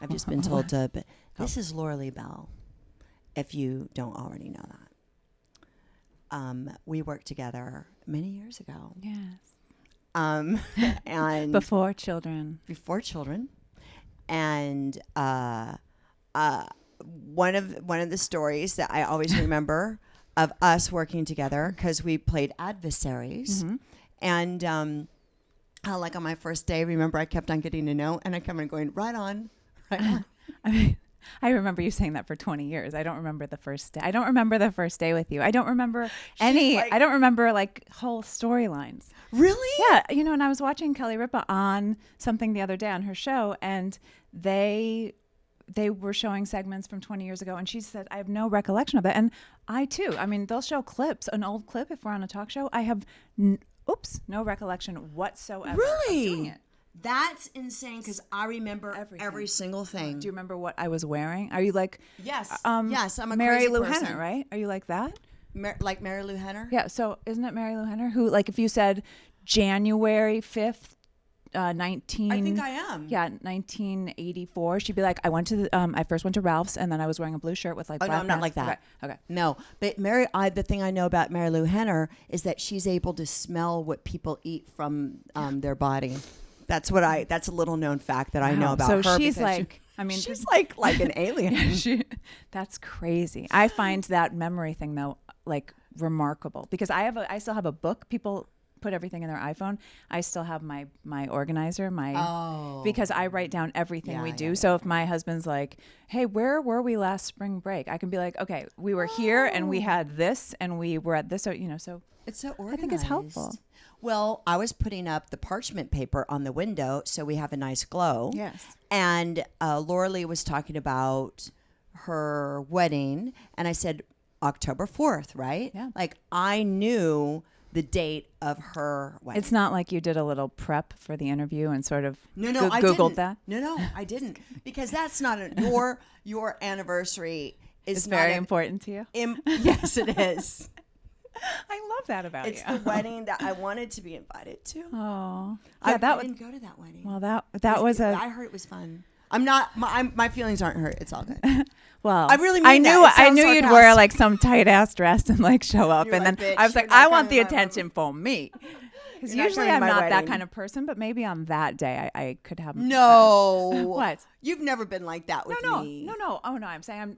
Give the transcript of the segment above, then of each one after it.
I've just been told to, but this is Lauralee Bell, if you don't already know that. We worked together many years ago. Yes. And Before children. And one of the stories that I always remember of us working together, because we played adversaries, and how, like, on my first day, remember, I kept on getting a note, and I kept on going right on. I mean, I remember you saying that for 20 years. I don't remember the first day. I don't remember the first day with you. I don't remember I don't remember like whole storylines. Really? Yeah. You know, and I was watching Kelly Ripa on something the other day on her show, and they were showing segments from 20 years ago, and she said, I have no recollection of it. And I too. I mean, they'll show clips, an old clip if we're on a talk show. I have no recollection whatsoever. Really? Of doing it. That's insane, because I remember every single thing. Do you remember what I was wearing? Are you like... Yes. Yes, I'm a Mary crazy Lou person. Henner, right? Are you like that? Like Mary Lou Henner? Yeah, so isn't it Mary Lou Henner who, like, if you said January 5th, 19... I think I am. Yeah, 1984, she'd be like, I first went to Ralph's, and then I was wearing a blue shirt with, like, black no, I'm not pants. like that. Okay. No, but the thing I know about Mary Lou Henner is that she's able to smell what people eat from their body. That's a little known fact that I know about her. So she's like, she's like an alien. That's crazy. I find that memory thing though, like, remarkable, because I still have a book. People put everything in their iPhone. I still have my organizer, because I write down everything we do. So if my husband's like, hey, where were we last spring break? I can be like, okay, we were here and we had this and we were at this. So, so it's so organized. I think it's helpful. Well, I was putting up the parchment paper on the window so we have a nice glow. Yes. And Lauralee was talking about her wedding, and I said October 4th, right? Yeah. Like, I knew the date of her wedding. It's not like you did a little prep for the interview and sort of I Googled didn't. that. No, I didn't, because that's not your anniversary is very important to you. Yes, it is. I love that about it's you. It's the wedding that I wanted to be invited to. Oh, yeah, I didn't go to that wedding. Well, that was I heard it was fun. I'm not. My feelings aren't hurt. It's all good. Well, I really. I knew sarcastic. you'd wear like some tight ass dress and like show up, and then bitch, I was like, I want the attention for me. Because usually I'm not that kind of person, but maybe on that day I could have. No. What? You've never been like that with me. No. Oh no, I'm saying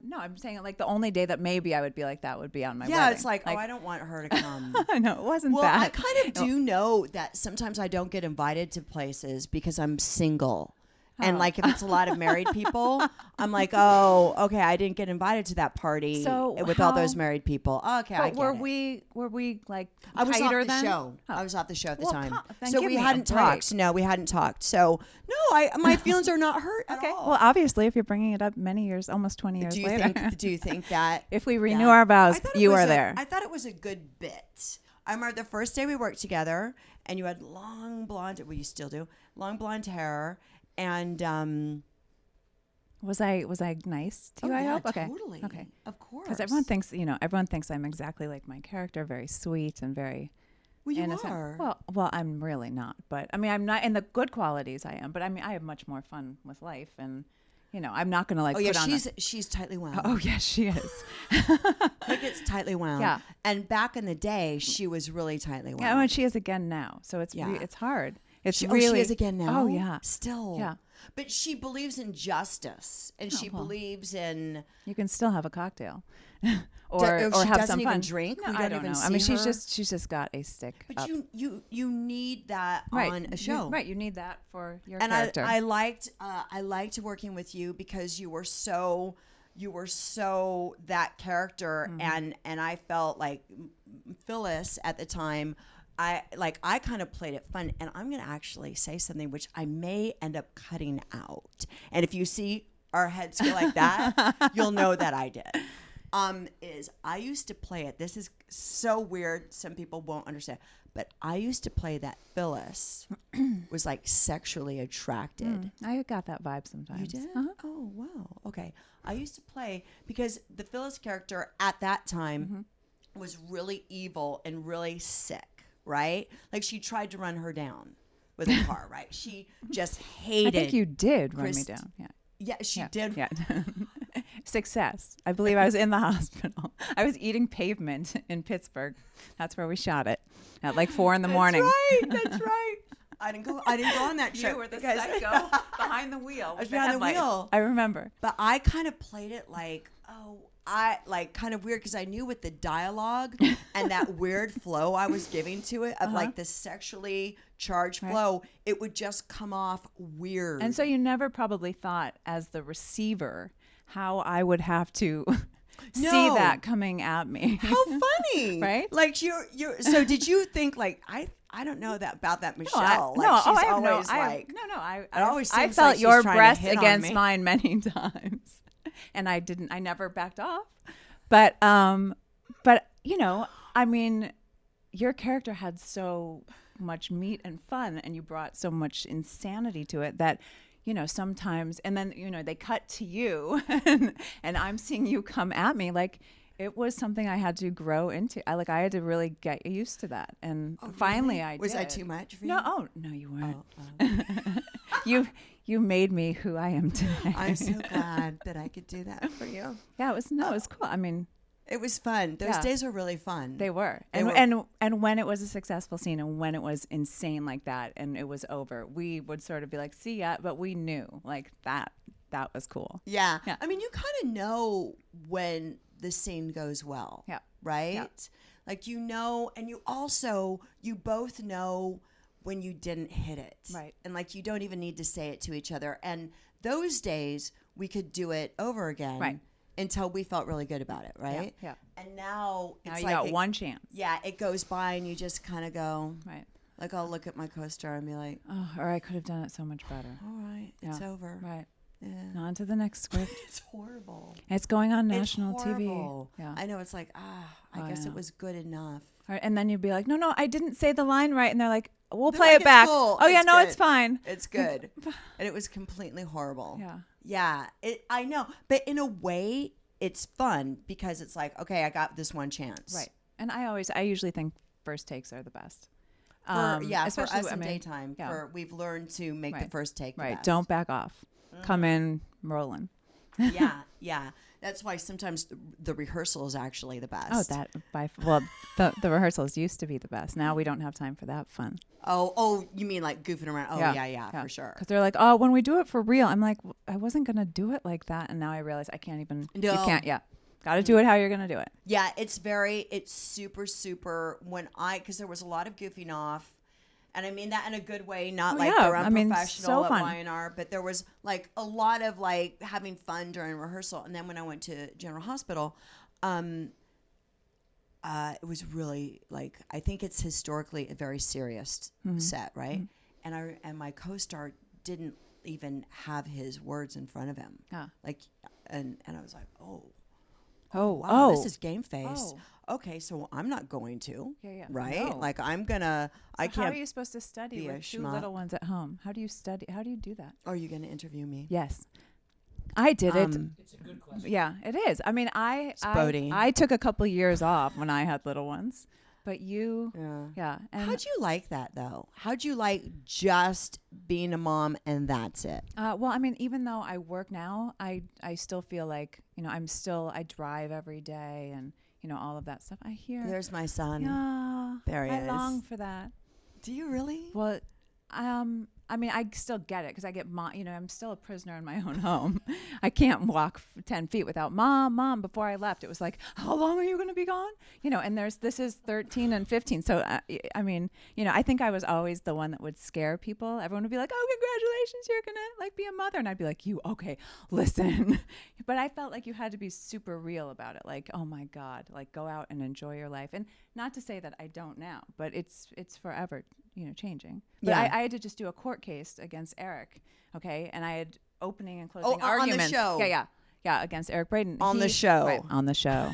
like the only day that maybe I would be like that would be on my wedding. Yeah, it's like, I don't want her to come. No, it wasn't that. Well, I kind of do know that sometimes I don't get invited to places because I'm single. And like, if it's a lot of married people, I'm like, oh, okay, I didn't get invited to that party with all those married people. Okay, I get were we like I was off tighter the then? show. Oh. I was off the show at the time, then so give we me a hadn't break. talked. No, we hadn't talked. So no, my feelings are not hurt at all. Well, obviously, if you're bringing it up many years, almost 20 years later, do you think that if we renew our vows, you are there? I thought it was a good bit. I remember the first day we worked together, and you had long blonde. Well, you still do long blonde hair. And was I nice to you? I hope. Totally. Okay. Of course. Because everyone thinks I'm exactly like my character, very sweet and very. Well, you innocent. are. Well, I'm really not. But I mean, I'm not in the good qualities. I am. But I mean, I have much more fun with life, and I'm not gonna like. Oh yeah, put on she's tightly wound. Oh yes, she is. Like, it's tightly wound. Yeah. And back in the day, she was really tightly wound. Yeah, and she is again now. So it's it's hard. It's she really. is again now. Oh yeah. Still. Yeah. But she believes in justice, and she believes in. You can still have a cocktail, or she have doesn't some even fun. drink. No, We I don't don't even know. I mean, see she's just got a stick. But up. you need that right. on a show, right? You need that for your and character. I liked working with you because you were so that character, and I felt like Phyllis at the time. I kind of played it fun, and I'm going to actually say something which I may end up cutting out. And if you see our heads go like that, you'll know that I did. Is I used to play it. This is so weird. Some people won't understand, but I used to play that Phyllis was like sexually attracted. I got that vibe sometimes. You did? Uh-huh. Oh, wow. Okay. I used to play because the Phyllis character at that time was really evil and really sick. Right? Like, she tried to run her down with a car, right? She just hated. I think you did run me down. Yeah. she did. Yeah. Success. I believe I was in the hospital. I was eating pavement in Pittsburgh. That's where we shot it at like 4 a.m. That's right. I didn't go on that trip. You were the psycho behind the wheel. I was behind the wheel. I remember. But I kind of played it like, kind of weird because I knew with the dialogue and that weird flow I was giving to it of like the sexually charged flow, it would just come off weird. And so you never probably thought as the receiver how I would have to see that coming at me. How funny. Right? Like you're so did you think like I don't know that about that Michelle. I felt your breast against mine many times. And I never backed off. But you know, I mean, your character had so much meat and fun, and you brought so much insanity to it that, you know, sometimes, and then, you know, they cut to you and I'm seeing you come at me. Like, it was something I had to grow into. I had to really get used to that. And finally I did. Was I too much for you? No, you weren't. You made me who I am today. I'm so glad that I could do that for you. Yeah, it was cool. I mean, it was fun. Those days were really fun. They were. And when it was a successful scene and when it was insane like that and it was over, we would sort of be like, see ya, but we knew like that was cool. Yeah. I mean, you kind of know when the scene goes well. Yeah. Right? Yeah. Like, you know, and you both know when you didn't hit it. Right. And like, you don't even need to say it to each other. And those days we could do it over again. Right. Until we felt really good about it, right? Yeah. And now it's you like got one chance. Yeah, it goes by and you just kind of go. Right. Like, I'll look at my co-star and be like, oh, or I could have done it so much better. All right, it's over. Right. Yeah. On to the next script. It's horrible. It's going on national it's TV. Yeah. I know. It's like, I guess it was good enough. Right, and then you'd be like, no, I didn't say the line right. And they're like, we'll They're play like, it back. Cool. Oh, yeah, no, good. it's fine. It's good. And it was completely horrible. Yeah. Yeah, I know. But in a way, it's fun because it's like, okay, I got this one chance. Right. And I usually think first takes are the best. Especially for us in daytime. Yeah. We've learned to make the first take the best. Don't back off. Come in rolling. Yeah. That's why sometimes the rehearsal is actually the best. The rehearsals used to be the best. Now we don't have time for that fun. Oh, you mean like goofing around? Oh, yeah, for sure. Because they're like, oh, when we do it for real, I'm like, I wasn't gonna do it like that, and now I realize I can't even. No. You can't. Yeah, got to do it how you're gonna do it. Yeah, it's super because there was a lot of goofing off. And I mean that in a good way, not they're unprofessional at Y&R, but there was like a lot of like having fun during rehearsal. And then when I went to General Hospital, it was really like, I think it's historically a very serious set, right? Mm-hmm. And my co-star didn't even have his words in front of him. Like, and I was like, wow, this is game face. Okay, so I'm not going to. Yeah. Right? No. Like, I'm gonna. I can't. How are you supposed to study with two little ones at home? How do you study? How do you do that? Are you going to interview me? Yes, I did it. It's a good question. Yeah, it is. I mean, I took a couple years off when I had little ones, but you. Yeah. And how'd you like that though? How'd you like just being a mom and that's it? Well, I mean, even though I work now, I still feel like, you know, I drive every day and. You know, all of that stuff. I hear. There's my son. Yeah, there he is. I long for that. Do you really? Well, I mean, I still get it because I get mom. You know, I'm still a prisoner in my own home. I can't walk 10 feet without mom. Before I left, it was like, how long are you going to be gone? You know, and this is 13 and 15. So, I mean, you know, I think I was always the one that would scare people. Everyone would be like, oh, congratulations, you're going to like be a mother. And I'd be like, okay, listen. But I felt like you had to be super real about it. Like, oh my God, like go out and enjoy your life. And not to say that I don't now, but it's forever, you know, changing. But I had to just do a court case against Eric, okay? And I had opening and closing arguments. On the show. Yeah, against Eric Braden. On the show. Right, on the show.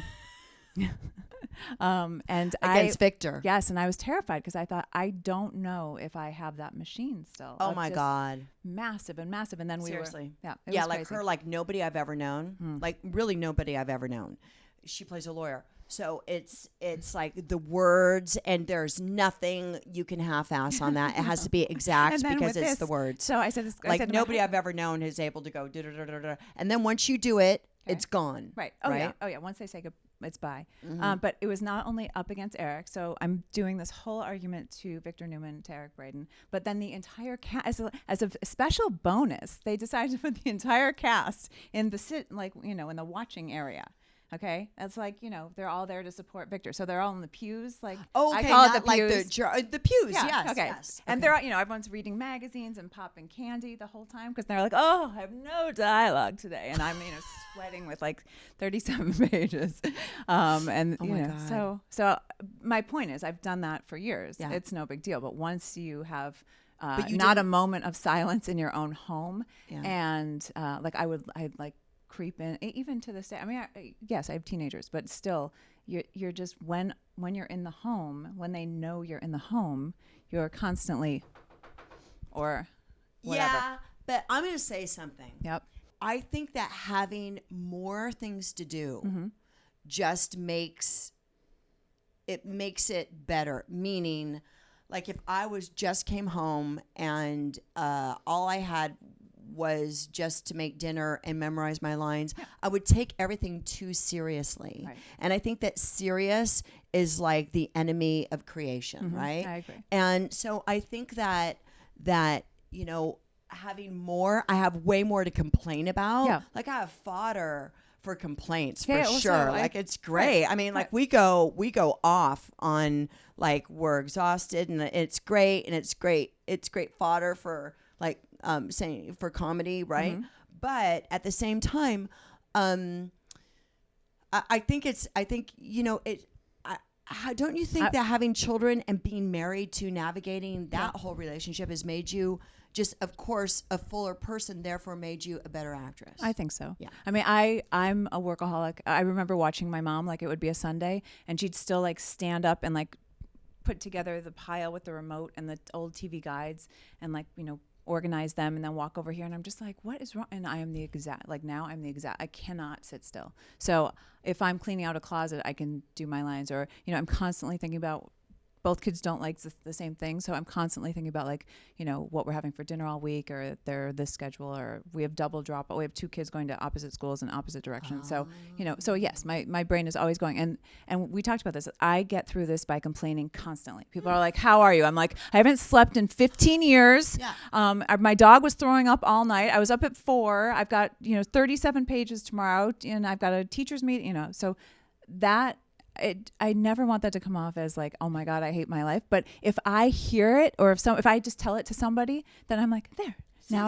And against Victor. Yes, and I was terrified because I thought, I don't know if I have that machine still. Oh my God. Massive. And then seriously. We were, like crazy. Her, like nobody I've ever known, like really nobody I've ever known. She plays a lawyer. So it's like the words, and there's nothing you can half-ass on that. It has to be exact because it's the words. So I said this, like nobody I've ever known is able to go da-da-da-da-da. And then once you do it, it's gone. Right. Oh yeah. Oh yeah. Once they say good, it's bye. But it was not only up against Eric. So I'm doing this whole argument to Victor Newman, to Eric Braeden, but then the entire cast, as a special bonus, they decided to put the entire cast in the in the watching area. Okay, that's like, they're all there to support Victor, so they're all in the pews. Like, okay, I call it the pews. Like the pews. Yeah, Yes. Okay. Yes. And they're, everyone's reading magazines and popping candy the whole time because they're like, oh, I have no dialogue today, and I'm sweating with like 37 pages. And God. so my point is, I've done that for years. Yeah. It's no big deal. But once you have But you not a didn't- moment of silence in your own home, Yeah. and I'd like creep in even to this day. I mean, yes, I have teenagers, but still, you're just when you're in the home, when they know you're in the home, you're constantly or whatever. Yeah, but I'm going to say something. Yep. I think that having more things to do Mm-hmm. just makes it better. Meaning, like if I just came home and all I had was just to make dinner and memorize my lines, I would take everything too seriously. Right. And I think that serious is like the enemy of creation, right? I agree. And so I think that having more, I have way more to complain about. Yeah. Like I have fodder for complaints Yeah, for also, sure. Like it's great. right, I mean, like right. we go off on like we're exhausted and it's great, and it's great fodder for like saying for comedy, right? Mm-hmm. But at the same time, don't you think that having children and being married to navigating that whole relationship has made you just, of course, a fuller person, therefore made you a better actress? I think so. Yeah. I mean, I'm a workaholic. I remember watching my mom, like it would be a Sunday, and she'd still like stand up and like put together the pile with the remote and the old TV guides and like, organize them and then walk over here. And I'm just like, what is wrong? And I am I cannot sit still. So if I'm cleaning out a closet, I can do my lines, or, I'm constantly thinking about, both kids don't like the same thing. So I'm constantly thinking about like, what we're having for dinner all week, or they're this schedule, or we have double drop. We have two kids going to opposite schools in opposite directions. So, so yes, my brain is always going. And we talked about this. I get through this by complaining constantly. People are like, how are you? I'm like, I haven't slept in 15 years. Yeah. My dog was throwing up all night. I was up at 4. I've got, 37 pages tomorrow, and I've got a teacher's meeting, so that, I never want that to come off as like, oh my God, I hate my life. But if I hear it, or if I just tell it to somebody, then I'm like, there. Now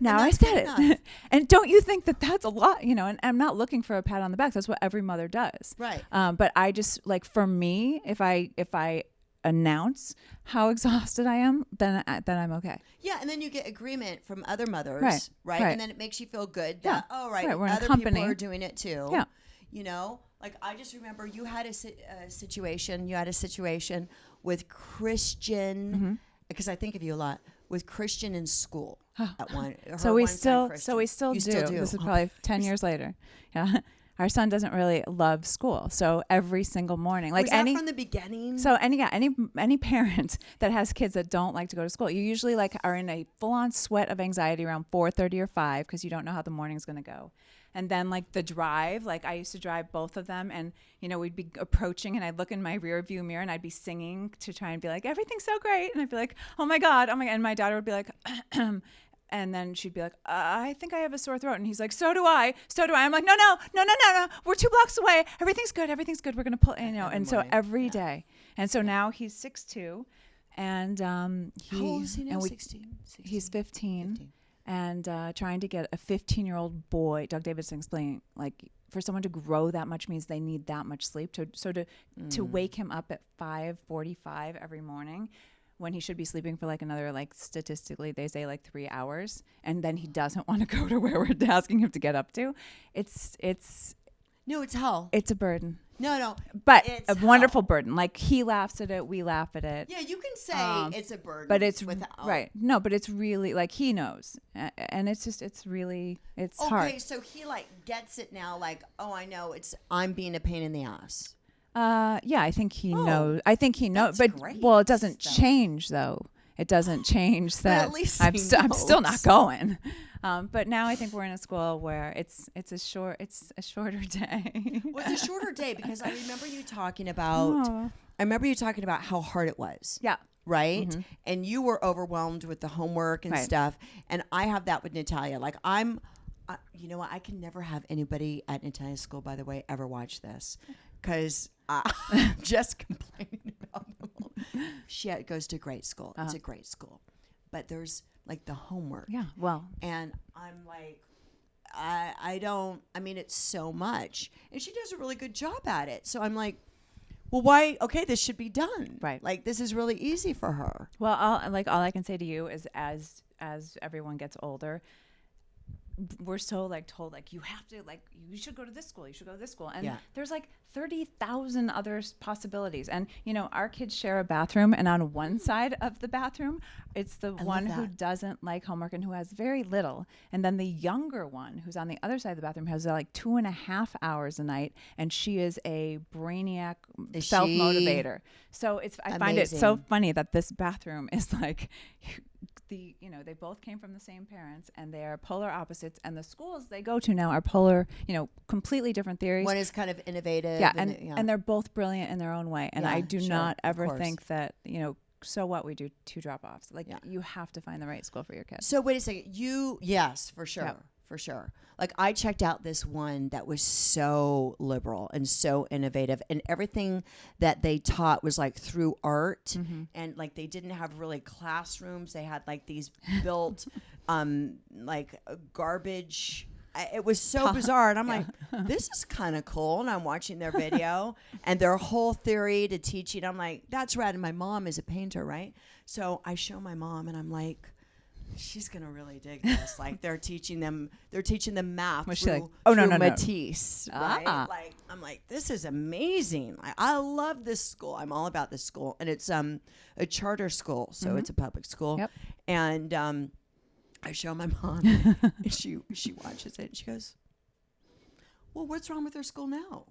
I said it. And don't you think that that's a lot, and I'm not looking for a pat on the back. That's what every mother does. Right. But I just, like, for me, if I announce how exhausted I am, then I'm okay. Yeah, and then you get agreement from other mothers, right? Right. And then it makes you feel good that, We're in other company. people are doing it too. Yeah. Like I just remember you had a situation with Christian, because I think of you a lot, with Christian in school at one. So we still You do. still do. This is probably 10 years later. Yeah. Our son doesn't really love school. So every single morning, like was that from the beginning? So any parent that has kids that don't like to go to school, you usually like are in a full-on sweat of anxiety around 4:30 or 5 because you don't know how the morning's going to go. And then like the drive, like I used to drive both of them, and we'd be approaching, and I'd look in my rear view mirror and I'd be singing to try and be like, everything's so great. And I'd be like, oh my God. And my daughter would be like, and then she'd be like, I think I have a sore throat. And he's like, so do I. I'm like, no. We're 2 blocks away. Everything's good. We're going to pull, and so every day. And so now he's 6'2", and how old is he now? 16? He's 15. And trying to get a 15-year-old boy, Doug Davidson explaining, like, for someone to grow that much means they need that much sleep. To wake him up at 5:45 every morning, when he should be sleeping for like another, like statistically they say like 3 hours, and then he doesn't want to go to where we're asking him to get up to. It's hell. It's a burden. No, but it's a wonderful burden. Like he laughs at it, we laugh at it. Yeah, you can say it's a burden, but it's right. No, but it's really like he knows, and it's hard. Okay, so he like gets it now. Like, oh, I know I'm being a pain in the ass. Yeah, I think he knows. I think he knows, that's but great, well, it doesn't though. change though. It doesn't change that. at least I'm he still not knows. going. But now I think we're in a school where it's a shorter day. Well, it's a shorter day because I remember you talking about. Oh. I remember you talking about how hard it was. Yeah. Right. And you were overwhelmed with the homework and Right. stuff. And I have that with Natalia. Like you know what? I can never have anybody at Natalia's school, by the way, ever watch this because I'm just complaining about them. She goes to a great school. It's a great school. But there's like the homework. Yeah. Well. And I'm like, I mean, it's so much. And she does a really good job at it. So I'm like, well, why? Okay, this should be done. Right. Like, this is really easy for her. Well, all I can say to you is as everyone gets older, we're so told you have to you should go to this school, you should go to this school, and there's 30,000 other possibilities. And our kids share a bathroom, and on one side of the bathroom it's the one who doesn't like homework and who has very little, and then the younger one who's on the other side of the bathroom has 2.5 hours a night, and she is a brainiac self-motivator. So I find it so funny that this bathroom is they both came from the same parents, and they are polar opposites, and the schools they go to now are polar, completely different theories. One is kind of innovative. Yeah, and they're both brilliant in their own way. And I do not ever think that, so what, we do 2 drop-offs. You have to find the right school for your kids. So wait a second. Yes, for sure. Yep. For sure. I checked out this one that was so liberal and so innovative, and everything that they taught was through art, and they didn't have really classrooms. They had these built garbage. It was so bizarre, and I'm like, this is kind of cool. And I'm watching their video and their whole theory to teaching. I'm like, that's rad. And my mom is a painter, right? So I show my mom, and I'm like, she's gonna really dig this. They're teaching them math through Matisse, right? I'm like, this is amazing. I love this school. I'm all about this school, and it's a charter school, so it's a public school. Yep. And I show my mom, and she watches it, and she goes, "Well, what's wrong with her school now?"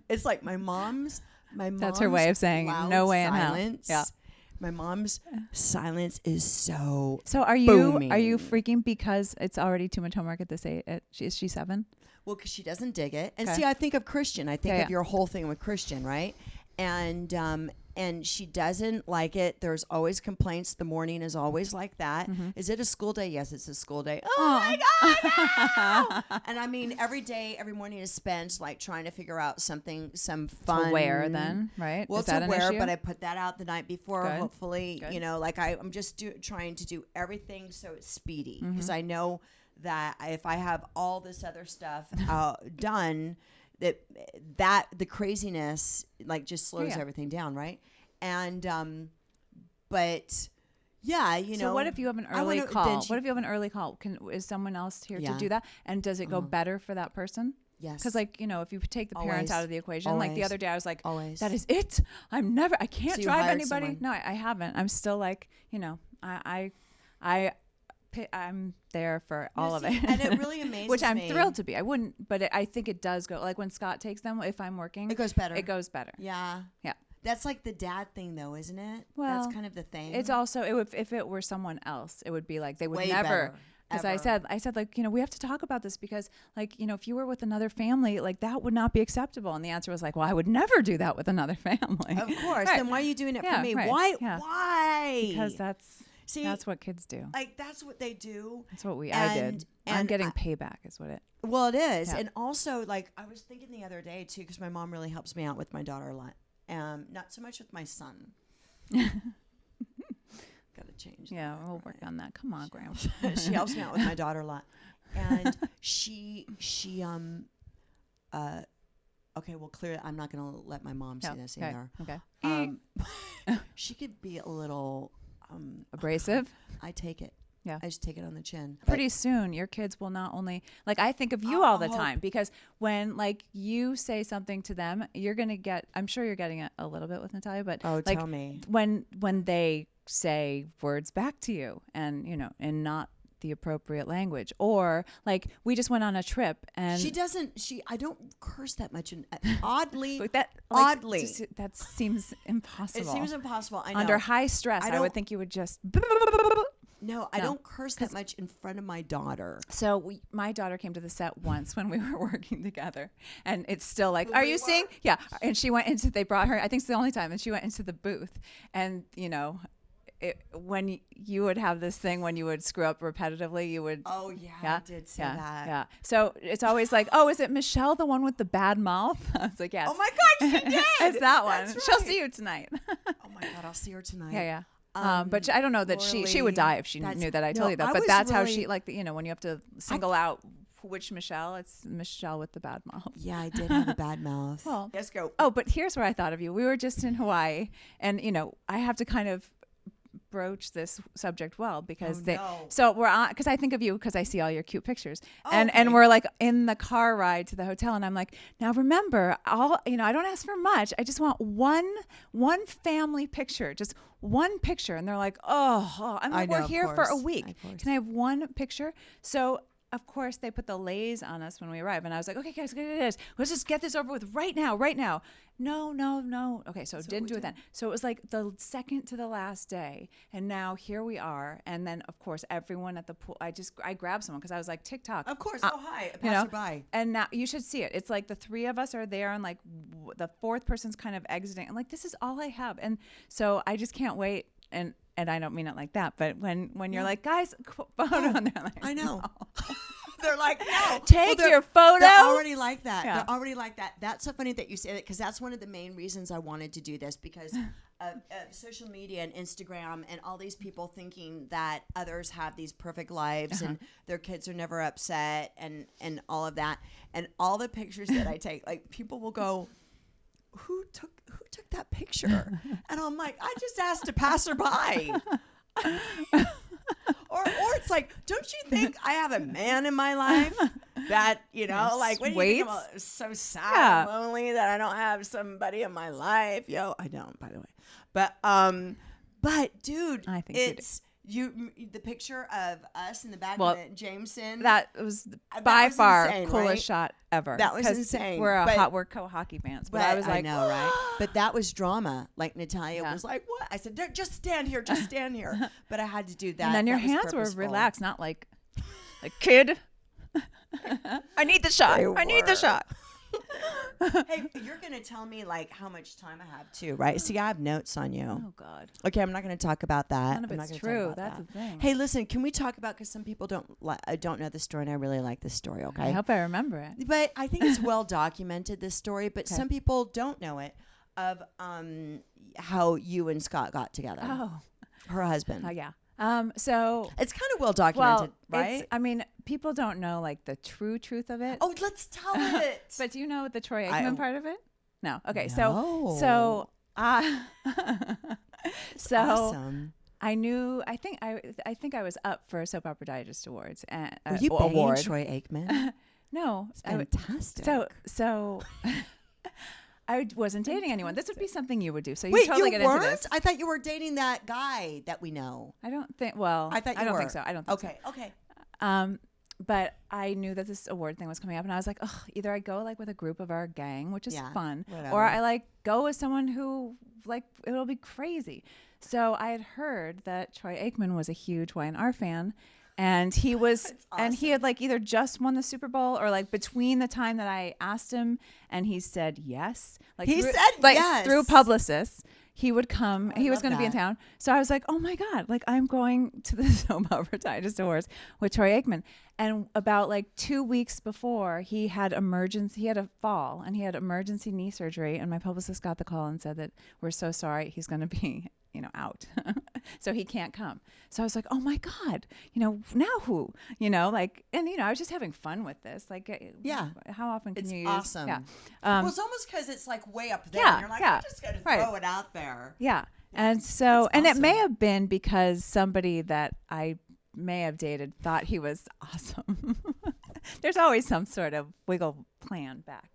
It's my mom's. That's her way of saying no way in hell. Yeah. My mom's silence is so. So are you freaking because it's already too much homework at this age? Is she 7? Well, because she doesn't dig it. And see, I think of Christian. I think of your whole thing with Christian, right? And she doesn't like it. There's always complaints. The morning is always like that. Is it a school day? Yes, it's a school day. Oh my God, no! And I mean, every morning is spent trying to figure out some fun. To wear then, right? Well, is that to an wear, issue? but I put that out the night before. Good. Hopefully, Good. I'm just trying to do everything so it's speedy, because I know that if I have all this other stuff done, that the craziness just slows everything down, right? And but yeah, So what if you have an early call? What if you have an early call? Is someone else here to do that? And does it go better for that person? Yes. Because if you take the parents out of the equation, the other day I was like, always. That is it. I can't So drive anybody. Someone. No, I haven't. I'm still I'm there for all of it. And it really amazes Which I'm me. thrilled to be. I wouldn't, but I think it does go, when Scott takes them, if I'm working. It goes better. It goes better. Yeah. Yeah. That's the dad thing, though, isn't it? Well, that's kind of the thing. It's also, if it were someone else, it would be they would way never. better. Because I said, we have to talk about this because, if you were with another family, that would not be acceptable. And the answer was well, I would never do that with another family. Of course. Right. Then why are you doing it Yeah, for me? right. Why? Yeah. Why? Because that's what kids do. That's what they do. That's what I did. And I'm getting payback is what it. Well, it is. Yeah. And also, I was thinking the other day, too, because my mom really helps me out with my daughter a lot. Not so much with my son. Got to change. Yeah, we'll work on that. Come on, Graham. She helps me out with my daughter a lot. And she okay, well, clearly I'm not going to let my mom see this either. Okay. She could be a little abrasive. I take it. Yeah. I just take it on the chin. Pretty soon, your kids will not only I think of you all the time, because when you say something to them, you're gonna get. I'm sure you're getting it a little bit with Natalia, but tell me when they say words back to you, and and not the appropriate language. Or like we just went on a trip and I don't curse that much. And oddly, that seems impossible. It seems impossible. I know. Under high stress, I would think you would just. No, I don't curse that much in front of my daughter. So my daughter came to the set once when we were working together, and it's still like, "Are you seeing?" Yeah, and she went into. They brought her. I think it's the only time, and she went into the booth, and when you would have this thing when you would screw up repetitively, you would. Oh yeah, I did say that. Yeah. So it's always like, "Oh, is it Michelle, the one with the bad mouth?" I was like, "Yes." Oh my God, she did. It's that one. That's She'll right. see you tonight. Oh my God, I'll see her tonight. Yeah. But I don't know that she would die if she knew that I told you that. But that's how she when you have to single out which Michelle, it's Michelle with the bad mouth. Yeah, I did have a bad mouth. Well, let's go. Oh, but here's where I thought of you. We were just in Hawaii, and I have to kind of broach this subject well because so we're on because I think of you because I see all your cute pictures and we're like in the car ride to the hotel and I'm like, now remember I don't ask for much, I just want one family picture, just one picture. And they're like, I'm like, we're here for a week, can I have one picture? So of course they put the lays on us when we arrive, and I was like, okay guys, let's just get this over with right now. No. Okay, so didn't do it then. So it was like the second to the last day, and now here we are. And then of course everyone at the pool, I grabbed someone because I was like, TikTok. Of course, hi, a passerby. And now you should see it. It's like the three of us are there, and like the fourth person's kind of exiting. I'm like, this is all I have, and so I just can't wait. And I don't mean it like that, but when you're like, guys, photo, and they're like, I know. No. They're like, no. Take your photo. They're already like that. Yeah. They're already like that. That's so funny that you say that, because that's one of the main reasons I wanted to do this, because of social media and Instagram and all these people thinking that others have these perfect lives and their kids are never upset and all of that. And all the pictures that I take, like people will go, who took that picture? And I'm like, I just asked a passerby. or it's like, don't you think I have a man in my life that, like, when you think I'm so sad and lonely that I don't have somebody in my life? I don't, by the way. But dude, I think it's the picture of us in the back of it, Jameson. That was by far insane, coolest right? shot ever. That was insane. We're co-hockey fans, but I was like, I know, right? But that was drama. Like Natalia was like, what? I said, just stand here, just stand here. But I had to do that. And then your hands were relaxed, not like kid. I need the shot. I need the shot. Hey, you're going to tell me like how much time I have too, right? See, I have notes on you. Oh God. Okay, I'm not going to talk about that. None of it's true. That's the thing. Hey, listen, can we talk about, because some people don't know the story, and I really like this story, okay? I hope I remember it. But I think it's well documented, this story, but some people don't know it, of how you and Scott got together. Oh. Her husband. Oh, yeah. So it's kind of well documented, right? I mean, people don't know like the true truth of it. Oh, let's tell it. But do you know the Troy Aikman part of it? No. Okay. No. So Awesome. I think I was up for Soap Opera Digest Awards and Were you banging award. Troy Aikman? No. It's fantastic. So I wasn't dating anyone. This would be something you would do. So you Wait, totally you get weren't? into this. I thought you were dating that guy that we know. I don't think. Well, I thought you I don't were. think so. I don't think so. Okay. But I knew that this award thing was coming up, and I was like, oh, either I go like with a group of our gang, which is fun, whatever. or I like go with someone who like it'll be crazy. So I had heard that Troy Aikman was a huge Y&R fan, and he was, and he had like either just won the Super Bowl or like between the time that I asked him, and he said yes, like he said yes through publicists. He would come. Oh, he was going to be in town. So I was like, oh my God, like I'm going to the Soap Opera Digest Awards with Troy Aikman. And about like 2 weeks before, he had a fall and he had emergency knee surgery. And my publicist got the call and said that we're so sorry, he's going to be, out. So he can't come. So I was like, oh my God, now who, like, and, I was just having fun with this. Like, how often can you use? It's awesome. Yeah. Well, it's almost because it's like way up there. Yeah, And you're like, yeah. I'm just going to throw it out there. Yeah. And so, and it may have been because somebody that I may have dated thought he was awesome. There's always some sort of wiggle plan back.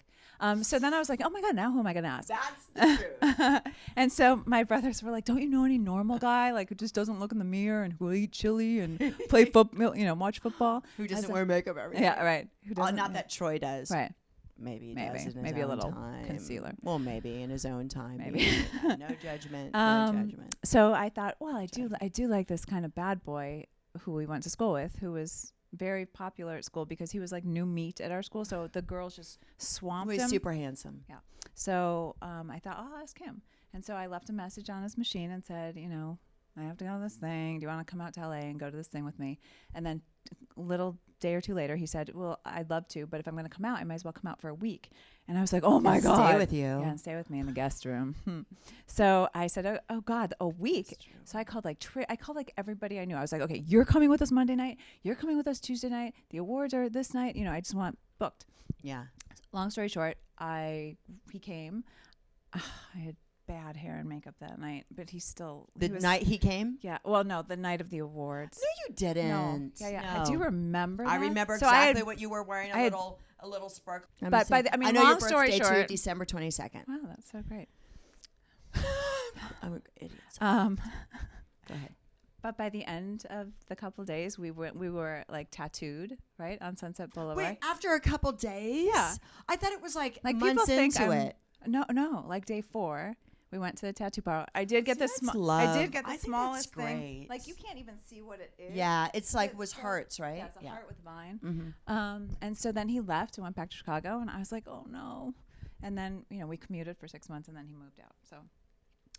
So then I was like, oh my God, now who am I going to ask? That's the truth. And so my brothers were like, "Don't you know any normal guy like who just doesn't look in the mirror and who will eat chili and play football, watch football, Who doesn't wear makeup every day? Yeah, right. Who doesn't? Not that Troy does. Right. Maybe he does in his Maybe a own little time. concealer. Well, maybe in his own time. Maybe. No judgment. No judgment. So I thought, well, I do like this kind of bad boy who we went to school with, who was very popular at school because he was like new meat at our school. So the girls just swamped He was him. super handsome. Yeah. So I thought, I'll ask him. And so I left a message on his machine and said, I have to go to this thing. Do you want to come out to LA and go to this thing with me? And then a little day or two later, he said, well, I'd love to, but if I'm going to come out, I might as well come out for a week. And I was like, oh my God. Stay with you. Yeah, and stay with me in the guest room. So I said, oh God, a week. So I called like everybody I knew. I was like, okay, you're coming with us Monday night. You're coming with us Tuesday night. The awards are this night. I just want booked. Yeah. Long story short, he came. I had bad hair and makeup that night, but night he came? Yeah. Well, no, the night of the awards. No, you didn't. No. Yeah. No. I do remember that. I remember So exactly what you were wearing. A little sparkle. But I know long your story birthday short, too, December 22nd. wow, that's so great. I'm an idiot. Go ahead. But by the end of the couple days, we were like tattooed, right, on Sunset Boulevard. Wait, after a couple days? Yeah. I thought it was like Like months people think into it. No, like day 4. We went to the tattoo parlor. I did get the love. I did get I the think smallest that's thing. great. Like you can't even see what it is. Yeah, it's like was hearts, right? Yeah, it's a heart with vine. Mm-hmm. And so then he left and went back to Chicago, and I was like, oh no. And then we commuted for 6 months, and then he moved out. So,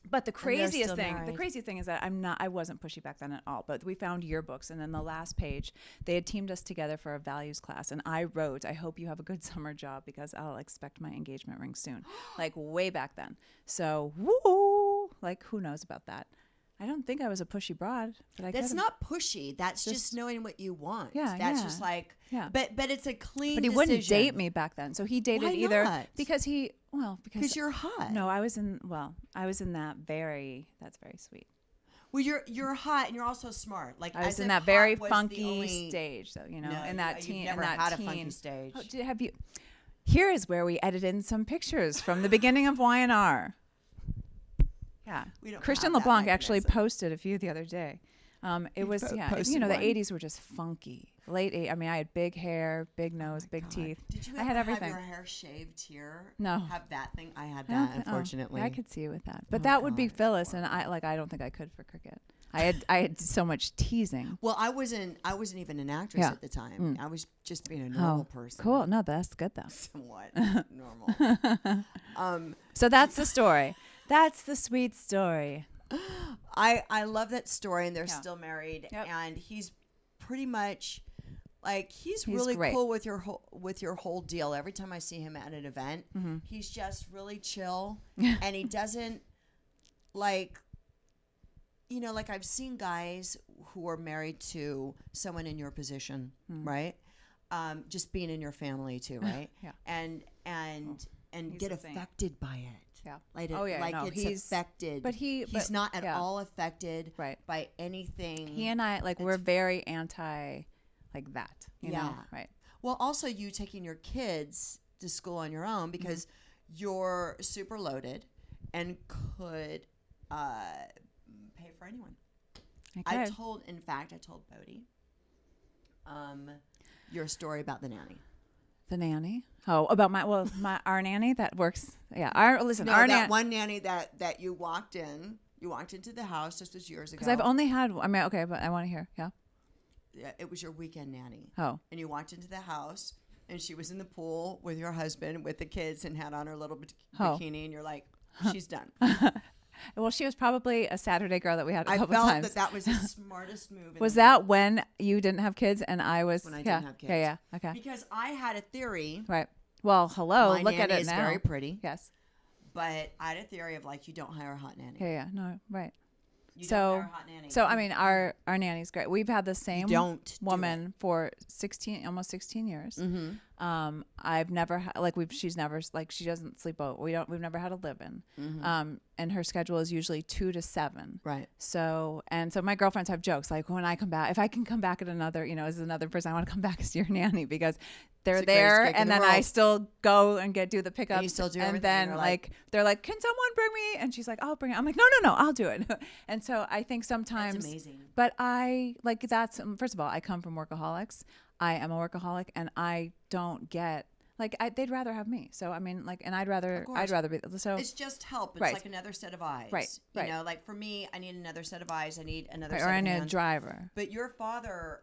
but the craziest thing is that I wasn't pushy back then at all. But we found yearbooks, and in the last page, they had teamed us together for a values class, and I wrote, "I hope you have a good summer job because I'll expect my engagement ring soon," like way back then. So, woo, like who knows about that? I don't think I was a pushy broad, but That's not pushy. That's just knowing what you want. Yeah, that's just like. Yeah. But it's a clean. But he decision. wouldn't date me back then. So he dated Why either not? because because you're hot. No, I was in that that's very sweet. Well, you're hot and you're also smart. Like I was in if that very hot was funky stage, though, in that you've teen. never in that had teen. a funky stage. Oh, have you? Here is where we edited in some pictures from the beginning of Y&R. Yeah, We don't Christian have that LeBlanc actually mechanism. posted a few the other day. It was the posted one? 80s were just funky. Late 80s. I mean, I had big hair, big nose, big teeth. Did you I had ever everything. have your hair shaved here? No. Have that thing? I had I don't that, thi- unfortunately. I could see you with that, but that would be God. Phyllis, and I don't think I could for cricket. I had so much teasing. Well, I wasn't even an actress Yeah. at the time. I was just being a normal person. Cool. No, that's good though. Somewhat normal. So that's the story. That's the sweet story. I love that story, and they're Yeah. still married, Yep. and he's pretty much like he's He's really great. cool with your whole deal. Every time I see him at an event, Mm-hmm. he's just really chill, and he doesn't like. Like I've seen guys who are married to someone in your position, right? Just being in your family too, right? Yeah. And He's get the same. affected by it. Yeah. Like Oh, yeah, like no, it's he's- affected. but he- he's but- not at yeah. all affected Right. by anything. He and I we're very anti like that. You know? Yeah. Right. Well, also you taking your kids to school on your own because you're super loaded and could pay for anyone. I I could. told Bodie your story about the nanny. The nanny. Oh, about our nanny that works. Yeah. Our That nanny. one nanny that you walked into the house just as years ago. Because I've only had. I mean, okay, but I want to hear. Yeah. Yeah, it was your weekend nanny. Oh. And you walked into the house, and she was in the pool with your husband, with the kids, and had on her little bikini, and you're like, she's done. Well, she was probably a Saturday girl that we had a I couple felt times. that was the smartest move. Was that when you didn't have kids and I was? When I yeah, didn't have kids. Yeah. Okay. Because I had a theory. Right. Well, hello. My Look at nanny it is now. very pretty. Yes. But I had a theory of like, you don't hire a hot nanny. Yeah. No. Right. You don't So, hire a hot nanny. I mean, our nanny's great. We've had the same don't do woman for almost 16 years. Mm-hmm. I've never she's never she doesn't sleep out. We've never had a live-in. And her schedule is usually 2 to 7. Right. So my girlfriends have jokes like, when I come back, if I can come back at another, as another person, I want to come back as your nanny, because they're there, and then I still go and do the pickups. And you still do everything. And then they're like, can someone bring me? And she's like, I'll bring it. I'm like, no, I'll do it. And so I think sometimes, that's amazing. But I that's, first of all, I come from workaholics. I am a workaholic, and I don't get they'd rather have me. So I mean, and I'd rather be. So it's just help. It's like another set of eyes. Right. You know, like for me, I need another set of eyes. I need another set or of I need hands. a driver. But your father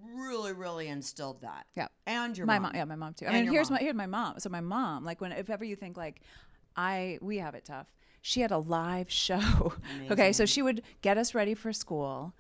really, really instilled that. Yeah. And your mom. mom. Yeah, my mom too. And I mean, here's my mom. So my mom, if ever you think we have it tough. She had a live show. Amazing. Okay, so she would get us ready for school.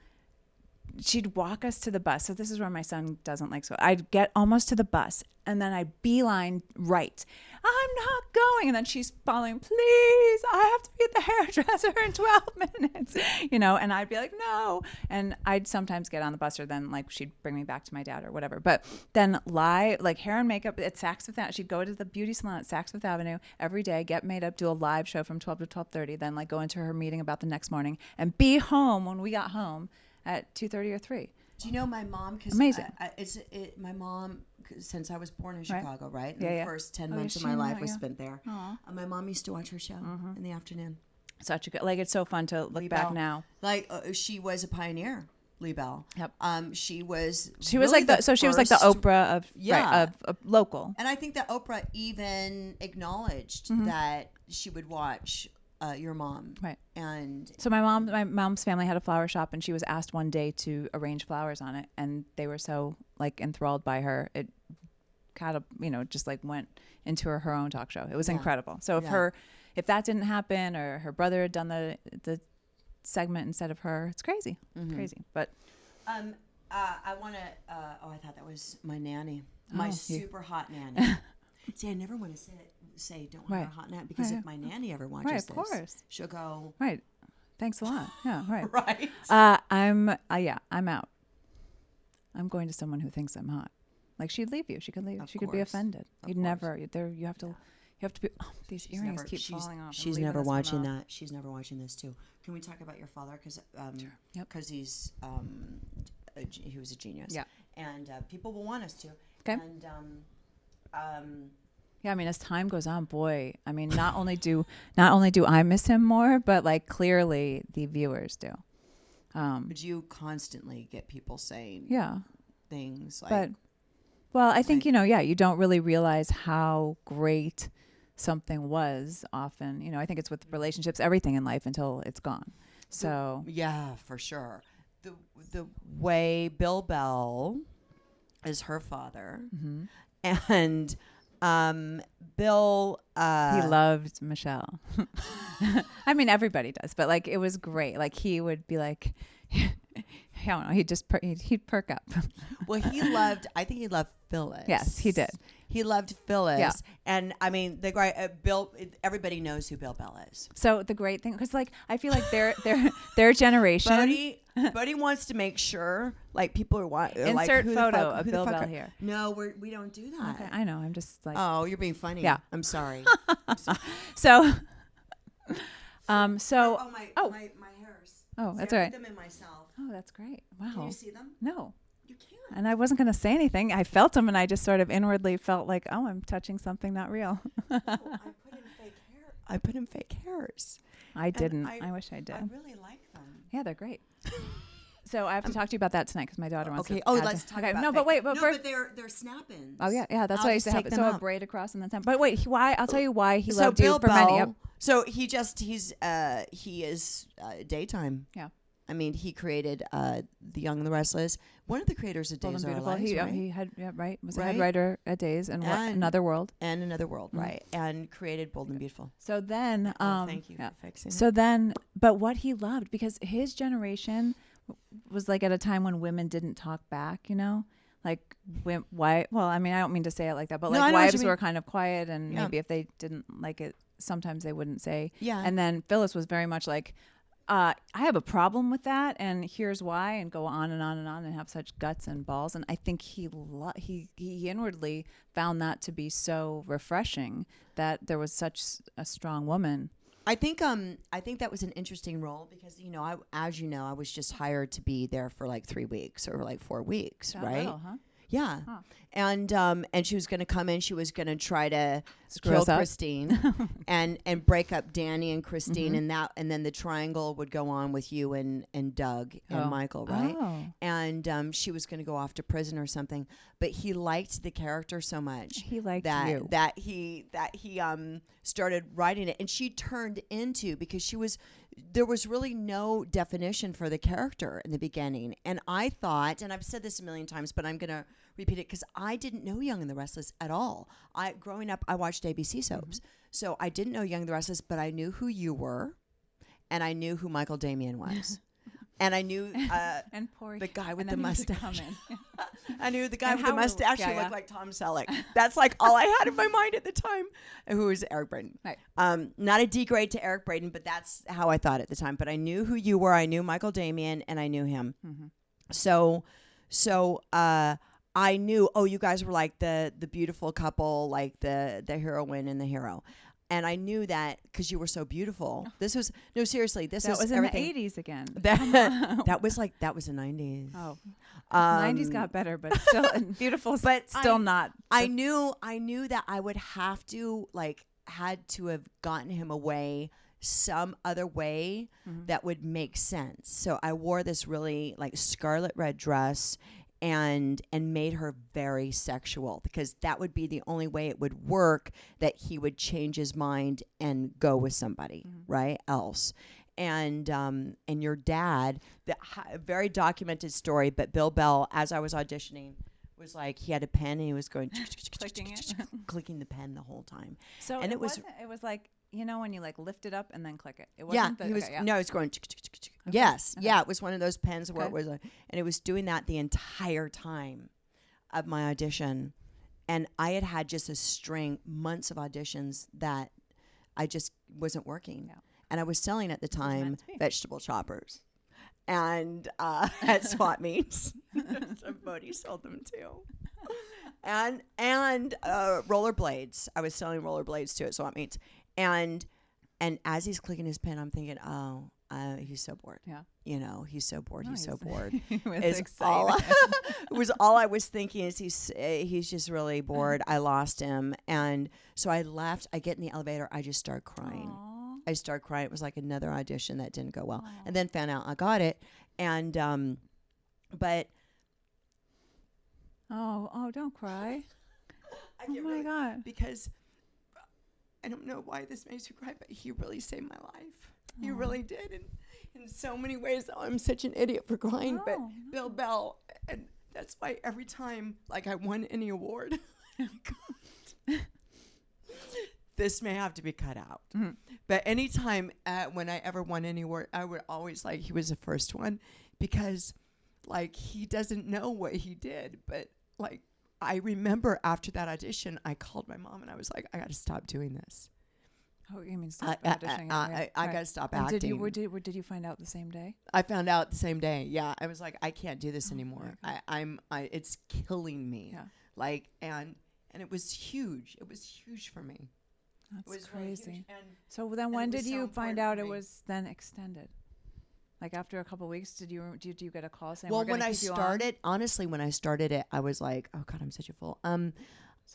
She'd walk us to the bus. So this is where my son doesn't like school. I'd get almost to the bus, and then I'd beeline right. I'm not going. And then she's following, please, I have to be at the hairdresser in 12 minutes, and I'd be like, no. And I'd sometimes get on the bus, or then she'd bring me back to my dad or whatever. But then live, hair and makeup at Saks Fifth Avenue. She'd go to the beauty salon at Saks Fifth Avenue every day, get made up, do a live show from 12 to 12:30, then go into her meeting about the next morning, and be home when we got home at 2:30 or 3. Do you know my mom? Cause amazing. My mom, since I was born in Chicago, right? Yeah, the first 10 months of my life was spent there. My mom used to watch her show in the afternoon. Such a good, it's so fun to look back now. She was a pioneer, Lee Bell. Yep. She was she was like the Oprah of local. And I think that Oprah even acknowledged that she would watch your mom. Right. And so my mom's family had a flower shop, and she was asked one day to arrange flowers on it, and they were so enthralled by her, it kind of just went into her own talk show. It was incredible. So if that didn't happen, or her brother had done the segment instead of her, it's crazy. Crazy. But I want to I thought that was my nanny, my super hot nanny. See, I never want to say don't want her hot nanny, because if my nanny ever watches of course, she'll go, right, thanks a lot. Yeah, right. Right. I'm out. I'm going to someone who thinks I'm hot. She'd leave you. She could leave. She could be offended. You'd never. You have to be. Oh, these earrings keep falling off. She's never watching that. She's never watching this too. Can we talk about your father? Because he's he was a genius. Yeah. And people will want us to. Okay. And yeah, I mean, as time goes on, boy, I mean, not only do I miss him more, but clearly the viewers do. But you constantly get people saying things but I think you don't really realize how great something was often. I think it's with relationships, everything in life, until it's gone. So yeah, for sure. The way Bill Bell is her father, and Bill he loved Michelle. I mean, everybody does, but it was great. He would be I don't know, he'd perk up. Well, I think he loved Phyllis. Yes, he did. He loved Phyllis. Yeah. And I mean, the guy, Bill, everybody knows who Bill Bell is. So the great thing, because I feel their generation. Buddy wants to make sure people are watching. Insert photo of Bill Bell here. No, we don't do that. Okay, I know. I'm just oh, you're being funny. Yeah. I'm sorry. So. My hairs. Oh, that's all right. I put them in myself. Oh, that's great. Wow. Can you see them? No. You can't. And I wasn't going to say anything. I felt them, and I just sort of inwardly felt oh, I'm touching something not real. I put in fake hair. I put in fake hairs. I didn't. I wish I did. I really like them. Yeah, they're great. So I have to talk to you about that tonight, because my daughter wants to. Okay. Oh, let's talk about no, but wait. But first, they're snap-ins. Oh yeah. That's why I used to have it. So a braid across and then snap. But wait, why? I'll tell you why he loved Bill you for Bell, many. Yep. So he is daytime. Yeah. I mean, he created The Young and the Restless. One of the creators of Days of Our Lives, right? He had was a head writer at Days and Another World. And Another World, right. And created Bold and Beautiful. So then thank you for fixing So then, but what he loved, because his generation was at a time when women didn't talk back, why? Well, I mean, I don't mean to say it like that, but wives were kind of quiet, and maybe if they didn't like it, sometimes they wouldn't say. Yeah. And then Phyllis was very much I have a problem with that, and here's why, and go on and on and on, and have such guts and balls. And I think he inwardly found that to be so refreshing that there was such a strong woman. I think that was an interesting role because as you know, I was just hired to be there for like 3 weeks or like 4 weeks, That right? little, huh? Yeah. Huh. And she was going to come in. She was going to try to Screw kill us up. Christine and break up Danny and Christine, and then the triangle would go on with you and Doug and Michael, right? Oh. And she was going to go off to prison or something. But he liked the character so much. He liked that you. that he started writing it, and she turned into, because there was really no definition for the character in the beginning. And I thought, and I've said this a million times, but I'm going to repeat it because I didn't know Young and the Restless at all. Growing up, I watched ABC soaps. So I didn't know Young and the Restless, but I knew who you were, and I knew who Michael Damian was. And I knew and poor the guy with and the then he would mustache. come in. I knew the guy And with the how- mustache yeah, who yeah. looked like Tom Selleck. That's like all I had in my mind at the time, who was Eric Braeden. Right. Not a degrade to Eric Braeden, but that's how I thought at the time. But I knew who you were. I knew Michael Damian, and I knew him. So I knew, you guys were like the beautiful couple, like the heroine and the hero. And I knew that because you were so beautiful. This was, no, seriously, this That was in everything. the 80s again. That was the 90s. Oh. 90s got better, but still beautiful, but still not. I knew that I would have to had to have gotten him away some other way that would make sense. So I wore this really scarlet red dress and made her very sexual, because that would be the only way it would work, that he would change his mind and go with somebody right else. And your dad, very documented story, but Bill Bell, as I was auditioning, was like, he had a pen and he was going Clicking it. clicking the pen the whole time. So and it was like, when you lift it up and then click it. It yeah, wasn't he was okay, yeah. no, it's going. Yes, yeah, it was one of those pens where it was, and it was doing that the entire time of my audition, and I had just a string, months of auditions that I just wasn't working, and I was selling at the time vegetable choppers, and at swap meets, so Bodie sold them too. And rollerblades. I was selling rollerblades too at swap meets. And as he's clicking his pen, I'm thinking, he's so bored. Yeah. He's so bored. No, he's so he bored. was It's excited. it was all I was thinking is he's just really bored. I lost him. And so I left. I get in the elevator. I just start crying. Aww. I start crying. It was like another audition that didn't go well. And then found out I got it. And, but. Oh, don't cry. I Oh get my really, God. because I don't know why this makes you cry, but he really saved my life. He really did, and in so many ways. I'm such an idiot for crying, but Bill Bell, and that's why every time I won any award, this may have to be cut out. But anytime when I ever won any award, I would always he was the first one, because he doesn't know what he did, but I remember after that audition, I called my mom and I was like, I got to stop doing this. Oh, you mean stop auditioning? I got to stop And acting. Did you find out the same day? I found out the same day. Yeah, I was like, I can't do this anymore. It's killing me. Yeah. And it was huge. It was huge for me. That's It was crazy. really huge. So then, and when it was did so you find important out for it me. was then extended? After a couple of weeks, did you get a call saying? Well, We're gonna when I keep you on? started, honestly, when I started it, I was like, oh God, I'm such a fool. So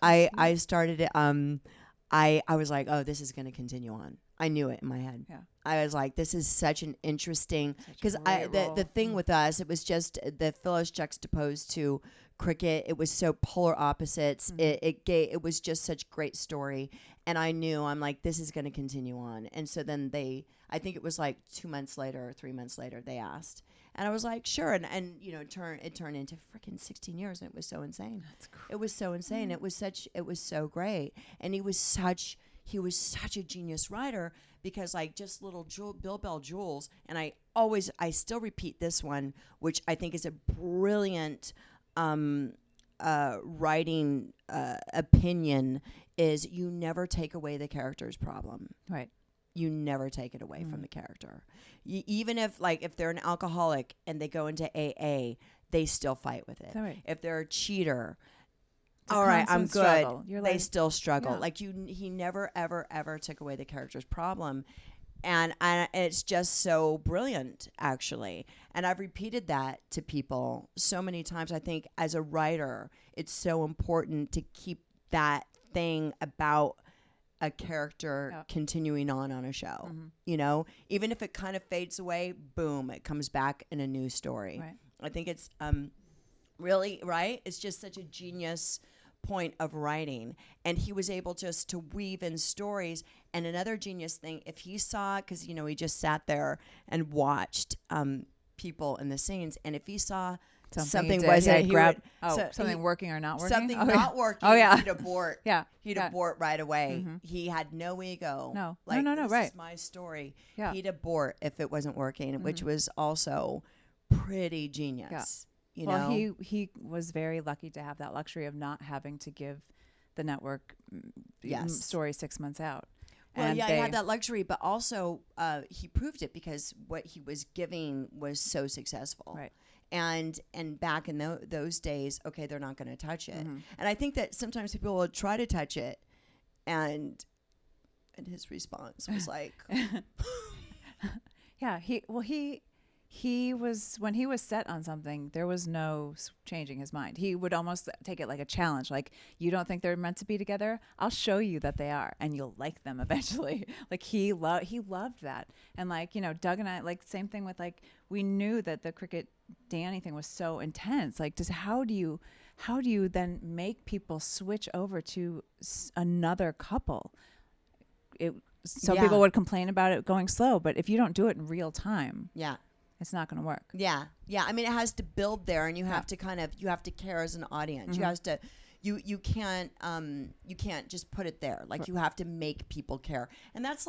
I started it. I was like, oh, this is going to continue on. I knew it in my head. Yeah. I was like, this is such an interesting, because great the role. thing with us, it was just the Phyllis juxtaposed to cricket. It was so polar opposites. It was just such great story, and I knew, I'm like, this is going to continue on. And so then I think it was 2 months later or 3 months later, they asked, and I was like, sure. And it turned into freaking 16 years, and it was so insane. That's crazy. It was so insane. It was so great, and he was such a genius writer, because just little Bill Bell jewels. And I still repeat this one, which I think is a brilliant writing opinion, is you never take away the character's problem. Right. you never take it away from the character. Even if they're an alcoholic and they go into AA, they still fight with it. Right. If they're a cheater, It's a all right, I'm constant good. struggle. You're They like, still struggle. yeah. He never, ever, ever took away the character's problem. And it's just so brilliant, actually. And I've repeated that to people so many times. I think as a writer, it's so important to keep that thing about a character continuing on a show. You know, even if it kind of fades away, boom, it comes back in a new story. Right. I think it's really, right? It's just such a genius point of writing, and he was able just to weave in stories. And another genius thing, if he saw, because you know he just sat there and watched people in the scenes, and if he saw something wasn't something working or not working, something not working, he'd abort. He'd abort right away. He had no ego. No, this right. is my story. He'd abort if it wasn't working, which was also pretty genius. You know? He was very lucky to have that luxury of not having to give the network story 6 months out. Well, and he had that luxury, but also he proved it because what he was giving was so successful. Right. And back in those days, okay, they're not going to touch it. And I think that sometimes people will try to touch it, and his response was like, He was, when he was set on something, there was no changing his mind. He would almost take it like a challenge. Like, you don't think they're meant to be together? I'll show you that they are, and you'll like them eventually. Like, he loved that. And like, you know, Doug and I, like, same thing with, like, we knew that the Cricket Danny thing was so intense. Like, how do you then make people switch over to another couple? People would complain about it going slow, but if you don't do it in real time, it's not going to work. Yeah. I mean, it has to build there, and you have to you have to care as an audience. You have to, you can't just put it there. Like, you have to make people care, and that's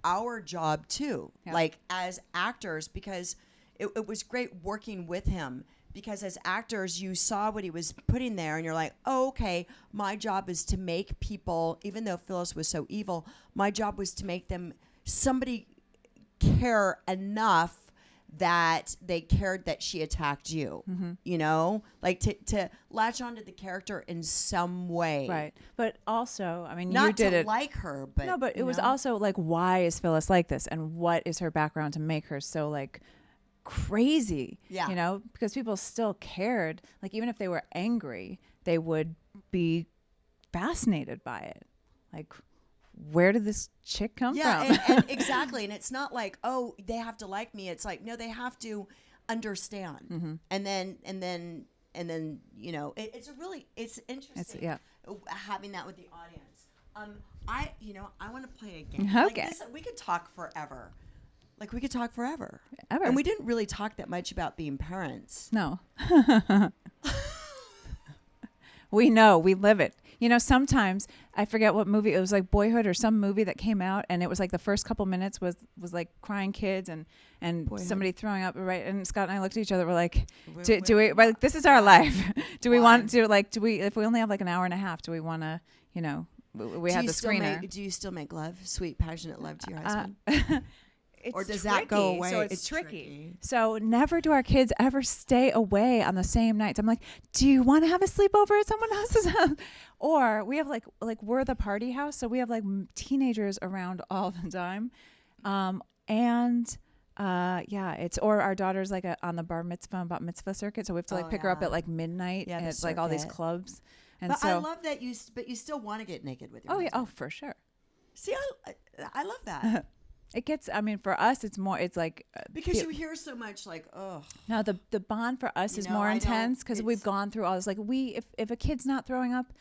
our job too. Yeah. Like, as actors, because it was great working with him. Because as actors, you saw what he was putting there, and you're like, oh, okay, my job is to make people, even though Phyllis was so evil, my job was to make somebody care enough that they cared that she attacked you, you know, like to latch onto the character in some way. Right. But also, I mean, not you did to it like her, but no, but it was also like, why is Phyllis like this? And what is her background to make her so like crazy? Yeah. You know, because people still cared. Like, even if they were angry, they would be fascinated by it. Like, where did this chick come from? and exactly. And it's not like, oh, they have to like me. It's like, no, they have to understand. And then, you know, it's interesting having that with the audience. I want to play a game. Okay. Like this, we could talk forever. Ever. And we didn't really talk that much about being parents. No. We know, we live it. You know, sometimes I forget what movie, it was like Boyhood or some movie that came out, and it was like the first couple minutes was like crying kids and Boyhood. Somebody throwing up, right? And Scott and I looked at each other, we're like, do we, like, this is our life. Do we want to, like, if we only have like an hour and a half, do we want to, you know, we have the screener. Do you still make love, sweet, passionate love to your husband? Or does tricky. that go away? So it's tricky. So never do our kids ever stay away on the same nights. I'm like, do you want to have a sleepover at someone else's house? Or we have like we're the party house, so we have like teenagers around all the time, it's or our daughter's like on the bar mitzvah circuit, so we have to pick her up at like midnight, and it's like all these clubs. And but so I love that you still want to get naked with your husband. Oh, for sure. See, I love that. It gets, I mean, for us, it's more, it's like. Because you hear so much like, oh. No, the bond for us is more intense because we've gone through all this. Like, if a kid's not throwing up,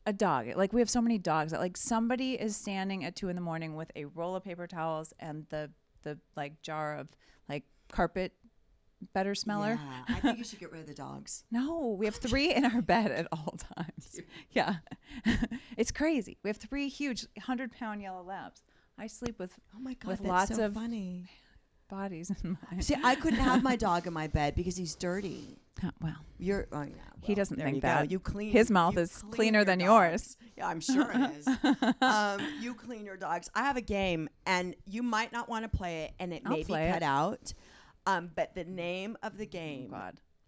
a dog, like we have so many dogs that like somebody is standing at 2 a.m. with a roll of paper towels and the like jar of like carpet better smeller. Yeah, I think you should get rid of the dogs. No, we have 3 in our bed at all times. Yeah. It's crazy. We have 3 huge 100-pound yellow labs. I sleep with with lots of funny bodies in my. See, I couldn't have my dog in my bed because he's dirty. Well, he doesn't think you that. You clean. His mouth is cleaner than yours. I'm sure it is. You clean your dogs. I have a game, and you might not want to play it, and it may be cut out. But the name of the game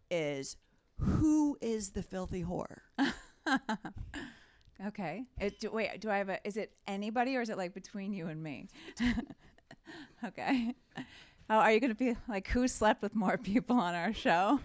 is Who is the Filthy Whore? Okay. Wait, do I have is it anybody or is it like between you and me? Okay. Oh, are you going to be like, who slept with more people on our show?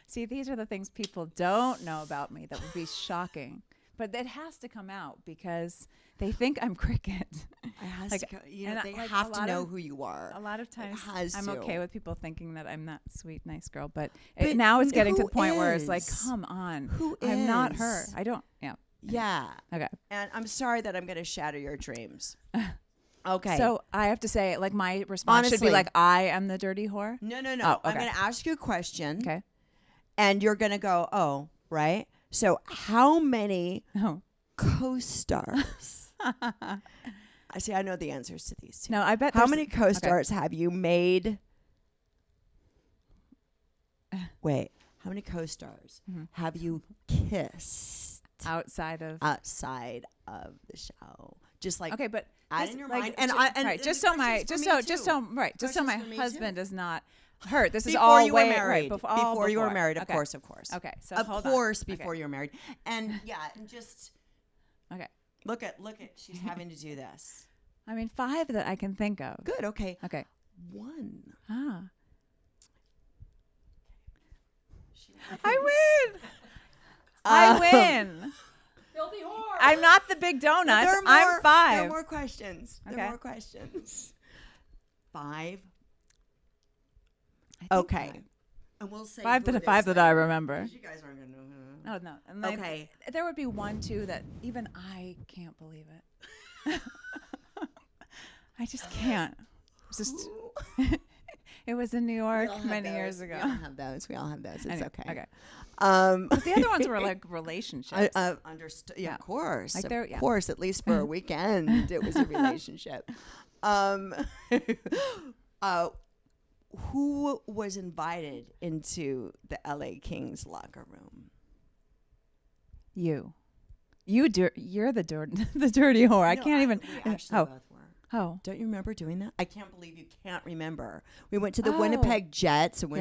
See, these are the things people don't know about me that would be shocking. But it has to come out because they think I'm Cricket. It has to go, they have to know who you are. A lot of times I'm to. okay with people thinking that I'm that sweet, nice girl. But now it's getting to the point where it's like, come on. I'm not her. I don't. Yeah. Yeah. Okay. And I'm sorry that I'm going to shatter your dreams. Okay. So I have to say, like, my response should be like, I am the dirty whore? No. Oh, okay. I'm going to ask you a question. Okay. And you're going to go, oh, right? So how many co-stars? I know the answers to these two. No, I bet. How many co-stars have you made? Wait. How many co-stars have you kissed? Outside of the show. Just like, okay, but add in your mind. Just so my husband is not hurt. This is before all you were married. Before you were married, of course. Okay, so of course, before you were married, and and just okay. Look at. She's having to do this. I mean, 5 that I can think of. Good. Okay. 1. Ah. I win. I win. Filthy whore. I'm not the big donuts. I'm 5. There are more questions. Okay. There are more questions. 5. Okay. 5. And we'll say 5 that I remember. You guys aren't gonna know. Oh no. And okay. There would be 1, 2 that even I can't believe it. I just can't. It was in New York many years ago. We all have those. It's okay. Okay. The other ones were like relationships. Understood. Yeah, of course. Like of course, at least for a weekend, it was a relationship. Who was invited into the LA Kings locker room? You're the dirty whore. I can't even. We actually both were. Oh. Don't you remember doing that? I can't believe you can't remember. We went to the Winnipeg Jets and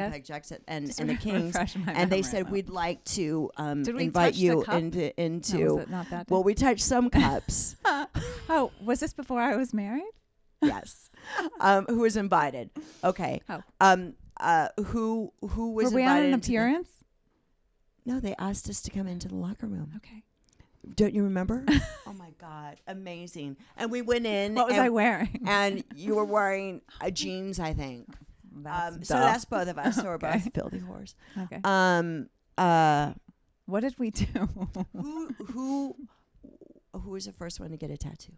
and the Kings, and they said we'd like to invite you into. No, was it not that well, we touched some cups. Oh, was this before I was married? Yes. Who was invited? Okay. Oh. Who was Were invited? We on an appearance? No, they asked us to come into the locker room. Okay. Don't you remember? Oh my God, amazing! And we went in. What was I wearing? And you were wearing jeans, I think. So that's both of us. So we're both filthy whores. Okay. What did we do? Who was the first one to get a tattoo?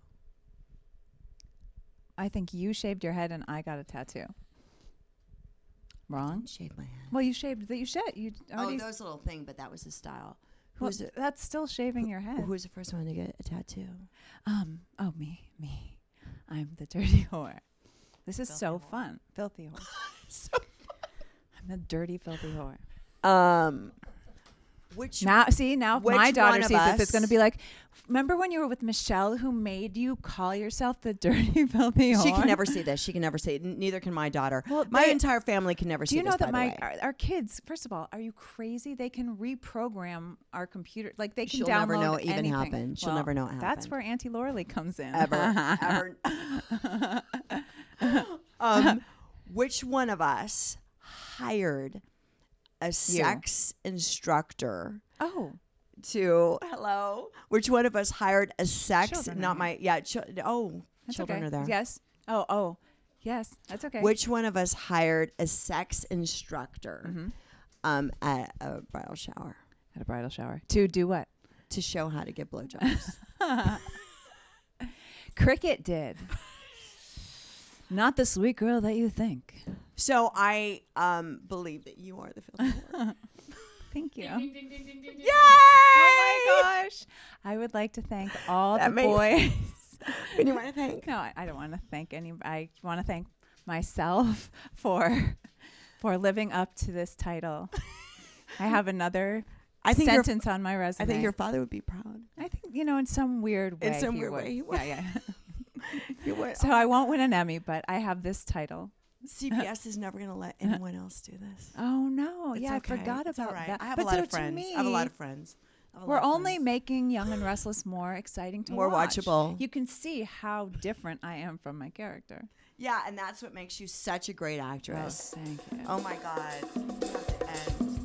I think you shaved your head and I got a tattoo. Wrong? I didn't shave my head. Well, you shaved that. You already. That was a little thing, but that was the style. That's still shaving your head. Who was the first one to get a tattoo? Me. I'm the dirty whore. This is so fun. Filthy whore. So fun. I'm the dirty, filthy whore. Which my daughter sees this, it's going to be like, remember when you were with Michelle who made you call yourself the dirty, filthy whore? She can never see this. She can never see it. Neither can my daughter. Well, my entire family can never see this. Do you know that our kids, first of all, are you crazy? They can reprogram our computer. Like they can download never know it even anything. happened. She'll never know it happened. That's where Auntie Lauralee comes in. Ever. Which one of us hired a sex instructor? Oh. Which one of us hired a sex? Children children are there. Yes. Oh. Yes, that's okay. Which one of us hired a sex instructor at a bridal shower? At a bridal shower. To do what? To show how to give blowjobs. Cricket did. Not the sweet girl that you think. So I believe that you are the filthy whore. Thank you. Ding, ding, ding, ding, ding, ding. Yay! Oh my gosh. I would like to thank all the boys. Who do you want to thank? No, I don't want to thank anybody. I want to thank myself for living up to this title. I have another I think sentence on my resume. I think your father would be proud. I think, in some weird way. In some weird way, he would. Yeah. He would. So I won't win an Emmy, but I have this title. CBS is never going to let anyone else do this. Oh no! It's yeah, okay. I forgot It's about all right. that. I have but a lot so of friends. To me, I have a lot of friends. We're only making Young and Restless more exciting to more watch. watchable. You can see how different I am from my character. Yeah, and that's what makes you such a great actress. Oh, thank you. Oh my God. We have to end.